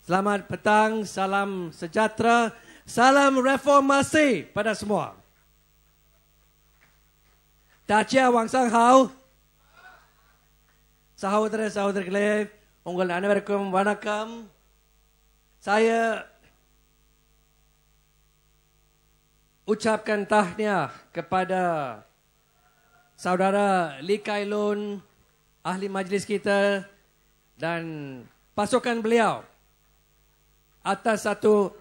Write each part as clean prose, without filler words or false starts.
Selamat petang, salam sejahtera, salam reformasi pada semua. Dacia Wang Sang Hao. Saudara-saudara unggul anewarkum wanakam. Saya ucapkan tahniah kepada saudara Lee Kai Lun, ahli majlis kita dan pasukan beliau atas satu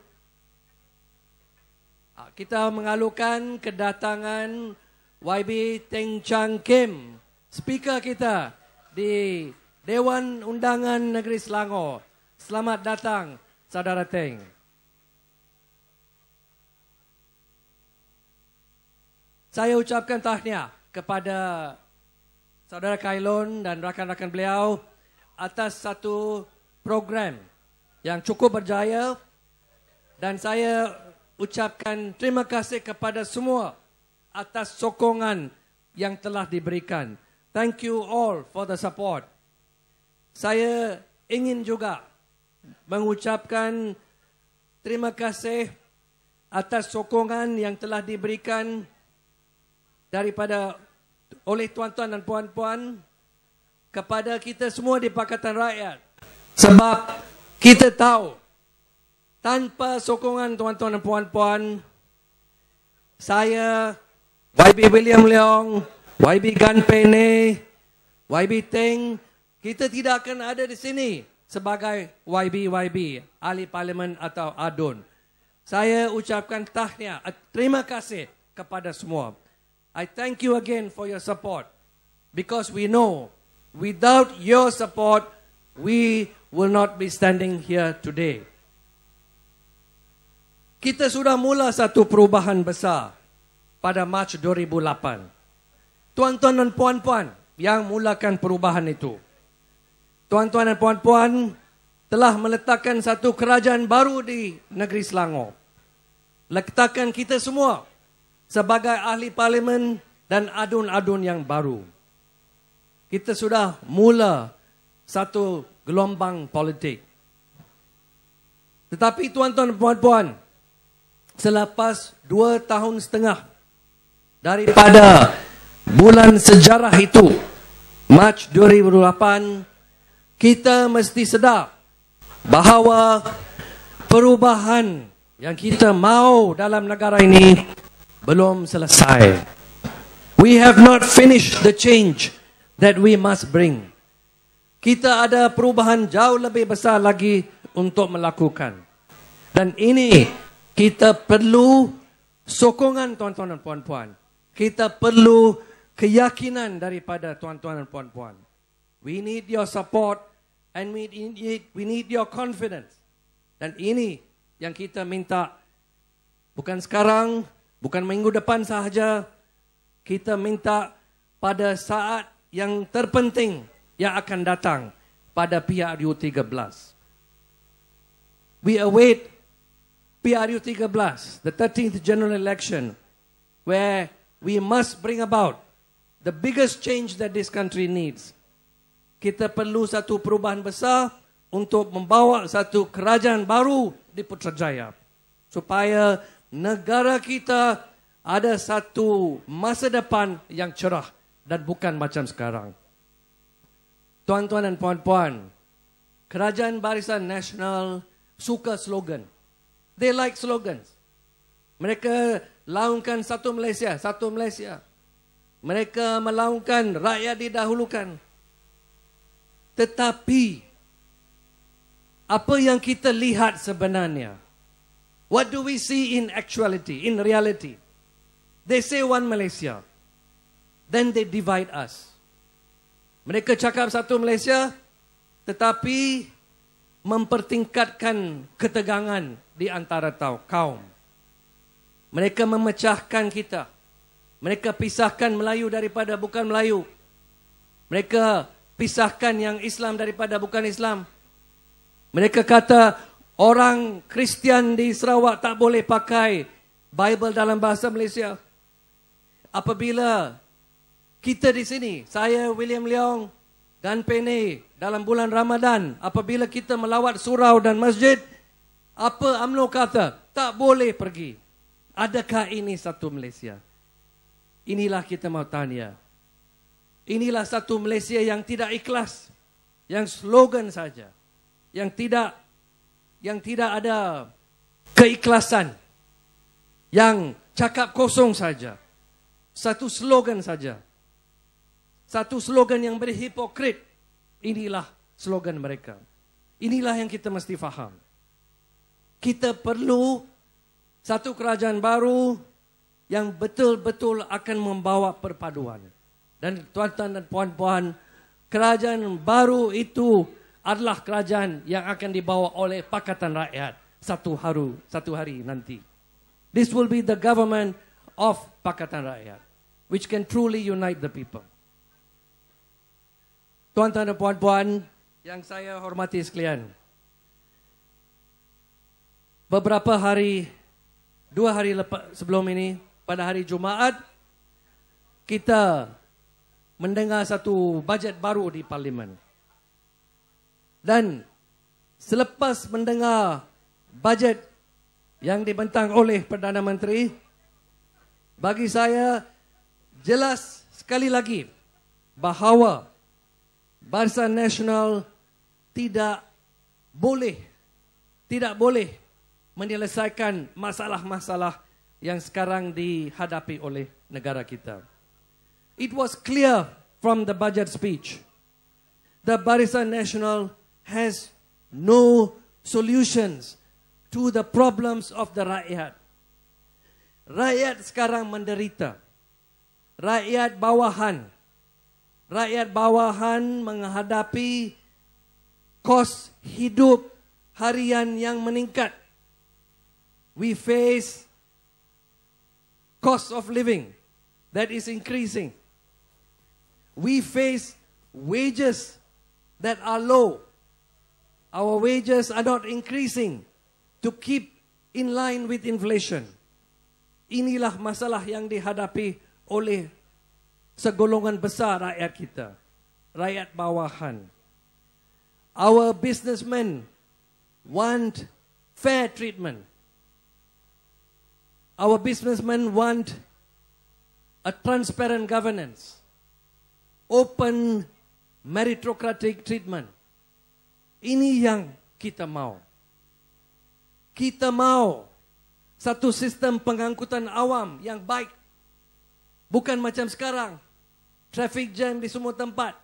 kita mengalukan kedatangan YB Teng Chang Kim, speaker kita di Dewan Undangan Negeri Selangor. Selamat datang, saudara Teng. Saya ucapkan tahniah kepada saudara Kailun dan rakan-rakan beliau atas satu program yang cukup berjaya, dan saya ucapkan terima kasih kepada semua atas sokongan yang telah diberikan. Thank you all for the support. Saya ingin juga mengucapkan terima kasih atas sokongan yang telah diberikan daripada oleh tuan-tuan dan puan-puan kepada kita semua di Pakatan Rakyat. Sebab kita tahu, tanpa sokongan tuan-tuan dan puan-puan, saya, YB William Leong, YB Gan Pene, YB Teng, kita tidak akan ada di sini sebagai YB ahli parlimen atau ADUN. Saya ucapkan tahniah, terima kasih kepada semua. I thank you again for your support, because we know without your support we will not be standing here today. Kita sudah mula satu perubahan besar pada Mac 2008. Tuan-tuan dan puan-puan yang mulakan perubahan itu. Tuan-tuan dan puan-puan telah meletakkan satu kerajaan baru di negeri Selangor. Letakkan kita semua sebagai ahli parlimen dan adun-adun yang baru. Kita sudah mula satu gelombang politik. Tetapi tuan-tuan dan puan-puan, selepas 2 tahun setengah daripada bulan sejarah itu, Mac 2008, kita mesti sedar bahawa perubahan yang kita mahu dalam negara ini belum selesai. We have not finished the change that we must bring. Kita ada perubahan jauh lebih besar lagi untuk melakukan. Dan ini kita perlu sokongan tuan-tuan dan puan-puan. Kita perlu keyakinan daripada tuan-tuan dan puan-puan. We need your support and we need your confidence. Dan ini yang kita minta, bukan sekarang, bukan minggu depan sahaja. Kita minta pada saat yang terpenting yang akan datang pada PRU 13. We await PRU 13, the 13th general election, where we must bring about the biggest change that this country needs. Kita perlu satu perubahan besar untuk membawa satu kerajaan baru di Putrajaya, supaya negara kita ada satu masa depan yang cerah dan bukan macam sekarang. Tuan-tuan dan puan-puan, Kerajaan Barisan Nasional suka slogan. They like slogans. Mereka laungkan satu Malaysia, satu Malaysia. Mereka melaungkan rakyat didahulukan. Tetapi apa yang kita lihat sebenarnya? What do we see in actuality, in reality? They say one Malaysia. Then they divide us. Mereka cakap satu Malaysia, tetapi mempertingkatkan ketegangan di antara kaum. Mereka memecahkan kita. Mereka pisahkan Melayu daripada bukan Melayu. Mereka pisahkan yang Islam daripada bukan Islam. Mereka kata orang Kristian di Sarawak tak boleh pakai Bible dalam bahasa Malaysia. Apabila kita di sini, saya William Leong dan pene dalam bulan Ramadan apabila kita melawat surau dan masjid, apa UMNO kata? Tak boleh pergi. Adakah ini satu Malaysia? Inilah kita mau tanya. Inilah satu Malaysia yang tidak ikhlas, yang slogan saja, yang tidak ada keikhlasan, yang cakap kosong saja, satu slogan saja, satu slogan yang berhipokrit. Inilah slogan mereka. Inilah yang kita mesti faham. Kita perlu satu kerajaan baru yang betul-betul akan membawa perpaduan. Dan tuan-tuan dan puan-puan, kerajaan baru itu adalah kerajaan yang akan dibawa oleh Pakatan Rakyat satu hari nanti. This will be the government of Pakatan Rakyat, which can truly unite the people. Tuan-tuan dan puan-puan yang saya hormati sekalian, beberapa hari, 2 hari sebelum ini, pada hari Jumaat, kita mendengar satu bajet baru di Parlimen. Dan selepas mendengar bajet yang dibentang oleh Perdana Menteri, bagi saya jelas sekali lagi bahawa Barisan Nasional tidak boleh menyelesaikan masalah-masalah yang sekarang dihadapi oleh negara kita. It was clear from the budget speech that Barisan Nasional has no solutions to the problems of the rakyat. Rakyat sekarang menderita. Rakyat bawahan menghadapi kos hidup harian yang meningkat. We face cost of living that is increasing. We face wages that are low. Our wages are not increasing to keep in line with inflation. Inilah masalah yang dihadapi oleh segolongan besar rakyat kita, rakyat bawahan. Our businessmen want fair treatment. Our businessmen want a transparent governance, open meritocratic treatment. Ini yang kita mau. Kita mau satu sistem pengangkutan awam yang baik. Bukan macam sekarang, traffic jam di semua tempat.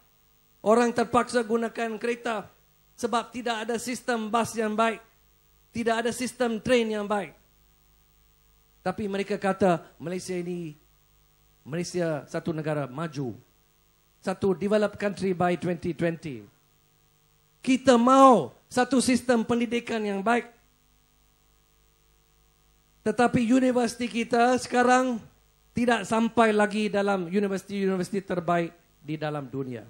Orang terpaksa gunakan kereta sebab tidak ada sistem bas yang baik. Tidak ada sistem train yang baik. Tapi mereka kata Malaysia satu negara maju. Satu developed country by 2020. Kita mau satu sistem pendidikan yang baik. Tetapi universiti kita sekarang tidak sampai lagi dalam universiti-universiti terbaik di dalam dunia.